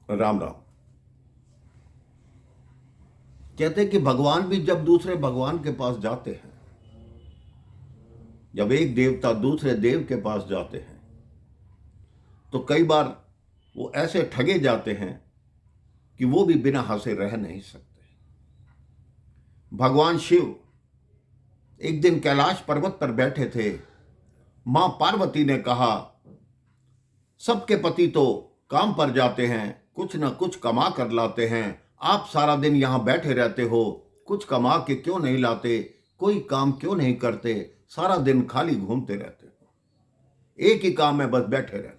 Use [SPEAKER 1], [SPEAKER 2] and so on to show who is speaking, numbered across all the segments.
[SPEAKER 1] राम राम। कहते हैं कि भगवान भी जब दूसरे भगवान के पास जाते हैं, जब एक देवता दूसरे देव के पास जाते हैं, तो कई बार वो ऐसे ठगे जाते हैं कि वो भी बिना हंसे रह नहीं सकते। भगवान शिव एक दिन कैलाश पर्वत पर बैठे थे। मां पार्वती ने कहा, सबके पति तो काम पर जाते हैं, कुछ न कुछ कमा कर लाते हैं, आप सारा दिन यहां बैठे रहते हो, कुछ कमा के क्यों नहीं लाते, कोई काम क्यों नहीं करते, सारा दिन खाली घूमते रहते हो, एक ही काम है बस बैठे रहना।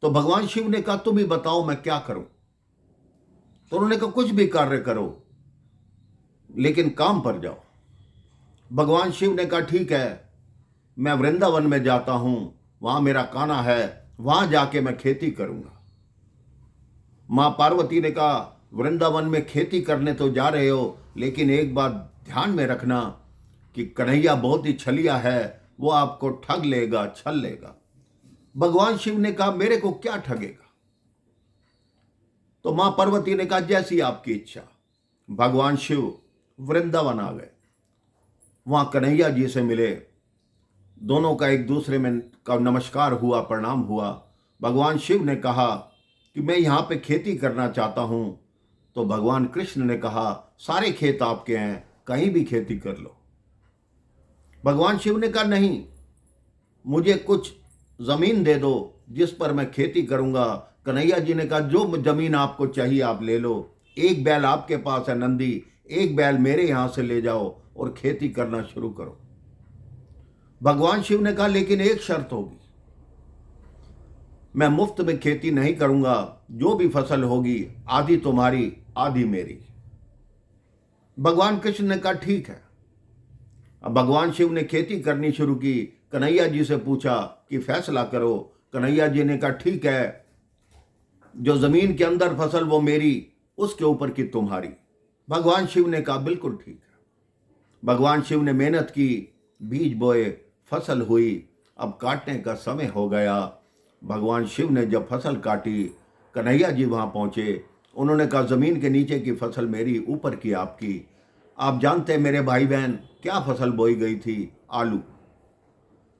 [SPEAKER 1] तो भगवान शिव ने कहा, तुम ही बताओ मैं क्या करूं। तो उन्होंने कहा, कुछ भी कार्य करो लेकिन काम पर जाओ। भगवान शिव ने कहा, ठीक है, मैं वृंदावन में जाता हूं, वहां मेरा कान्हा है, वहां जाके मैं खेती करूंगा। मां पार्वती ने कहा, वृंदावन में खेती करने तो जा रहे हो, लेकिन एक बात ध्यान में रखना कि कन्हैया बहुत ही छलिया है, वो आपको ठग लेगा, छल लेगा। भगवान शिव ने कहा, मेरे को क्या ठगेगा। तो मां पार्वती ने कहा, जैसी आपकी इच्छा। भगवान शिव वृंदावन आ गए, वहां कन्हैया जी से मिले, दोनों का एक दूसरे में का नमस्कार हुआ, प्रणाम हुआ। भगवान शिव ने कहा कि मैं यहाँ पे खेती करना चाहता हूँ। तो भगवान कृष्ण ने कहा, सारे खेत आपके हैं, कहीं भी खेती कर लो। भगवान शिव ने कहा, नहीं, मुझे कुछ जमीन दे दो जिस पर मैं खेती करूंगा। कन्हैया जी ने कहा, जो जमीन आपको चाहिए आप ले लो, एक बैल आपके पास है नंदी, एक बैल मेरे यहां से ले जाओ और खेती करना शुरू करो। भगवान शिव ने कहा, लेकिन एक शर्त होगी, मैं मुफ्त में खेती नहीं करूंगा, जो भी फसल होगी आधी तुम्हारी आधी मेरी। भगवान कृष्ण ने कहा, ठीक है। अब भगवान शिव ने खेती करनी शुरू की। कन्हैया जी से पूछा कि फैसला करो। कन्हैया जी ने कहा, ठीक है, जो जमीन के अंदर फसल वो मेरी, उसके ऊपर की तुम्हारी। भगवान शिव ने कहा, बिल्कुल ठीक है। भगवान शिव ने मेहनत की, बीज बोए, फसल हुई, अब काटने का समय हो गया। भगवान शिव ने जब फसल काटी, कन्हैया जी वहां पहुंचे। उन्होंने कहा, जमीन के नीचे की फसल मेरी, ऊपर की आपकी। आप जानते हैं मेरे भाई बहन, क्या फसल बोई गई थी? आलू।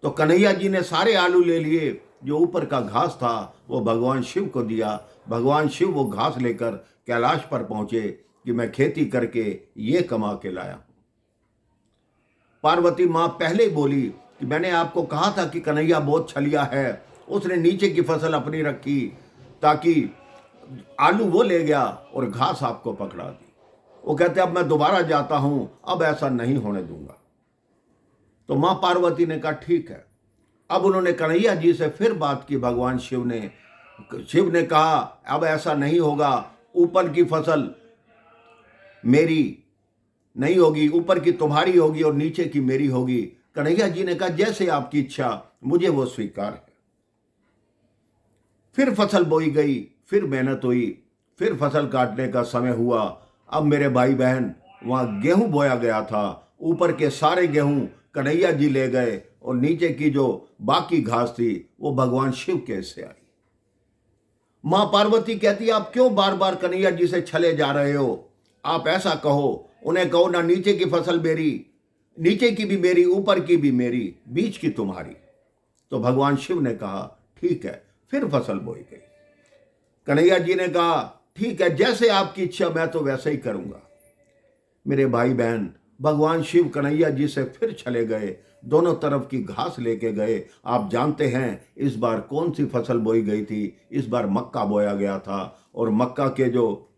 [SPEAKER 1] तो कन्हैया जी ने सारे आलू ले लिए, जो ऊपर का घास था वो भगवान शिव को दिया। भगवान शिव वो घास लेकर कैलाश पर पहुंचे कि मैं खेती करके ये कमा के लाया। पार्वती मां पहले ही बोली कि मैंने आपको कहा था कि कन्हैया बहुत छलिया है, उसने नीचे की फसल अपनी रखी ताकि आलू वो ले गया और घास आपको पकड़ा दी। वो कहते, अब मैं दोबारा जाता हूं, अब ऐसा नहीं होने दूंगा। तो मां पार्वती ने कहा, ठीक है। अब उन्होंने कन्हैया जी से फिर बात की। भगवान शिव ने कहा, अब ऐसा नहीं होगा, ऊपर की फसल मेरी नहीं होगी, ऊपर की तुम्हारी होगी और नीचे की मेरी होगी। कन्हैया जी ने कहा, जैसे आपकी इच्छा, मुझे वो स्वीकार है। फिर फसल बोई गई, फिर मेहनत हुई, फिर फसल काटने का समय हुआ। अब मेरे भाई बहन, वहां गेहूं बोया गया था, ऊपर के सारे गेहूं कन्हैया जी ले गए और नीचे की जो बाकी घास थी वो भगवान शिव के से आई। मां पार्वती कहती, आप क्यों बार बार कन्हैया जी से छले जा रहे हो? आप ऐसा कहो, उन्हें कहो ना, नीचे की फसल मेरी, नीचे की भी मेरी, ऊपर की भी मेरी, बीच की तुम्हारी। तो भगवान शिव ने कहा, ठीक है। फिर फसल बोई गई। कन्हैया जी ने कहा, ठीक है, जैसे आपकी इच्छा, मैं तो वैसे ही करूंगा। मेरे भाई बहन, भगवान शिव कन्हैया जी से फिर चले गए, दोनों तरफ की घास लेके गए। आप जानते हैं इस बार कौन सी फसल बोई गई थी? इस बार मक्का बोया गया था। और मक्का के जो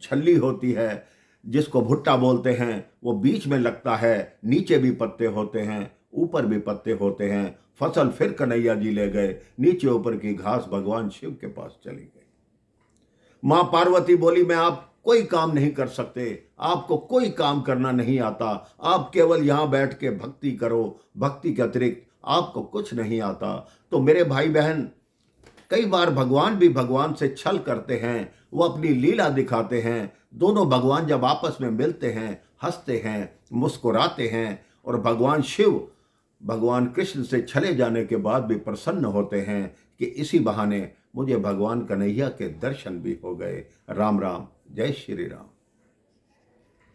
[SPEAKER 1] छल्ली होती है, जिसको भुट्टा बोलते हैं, वो बीच में लगता है, नीचे भी पत्ते होते हैं, ऊपर भी पत्ते होते हैं। फसल फिर कन्हैया जी ले गए, नीचे ऊपर की घास भगवान शिव के पास चली गई। मां पार्वती बोली, मैं आप कोई काम नहीं कर सकते, आपको कोई काम करना नहीं आता, आप केवल यहां बैठ के भक्ति करो, भक्ति के अतिरिक्त आपको कुछ नहीं आता। तो मेरे भाई बहन, कई बार भगवान भी भगवान से छल करते हैं, वो अपनी लीला दिखाते हैं। दोनों भगवान जब आपस में मिलते हैं, हंसते हैं, मुस्कुराते हैं, और भगवान शिव भगवान कृष्ण से छले जाने के बाद भी प्रसन्न होते हैं कि इसी बहाने मुझे भगवान कन्हैया के दर्शन भी हो गए। राम राम, जय श्री राम।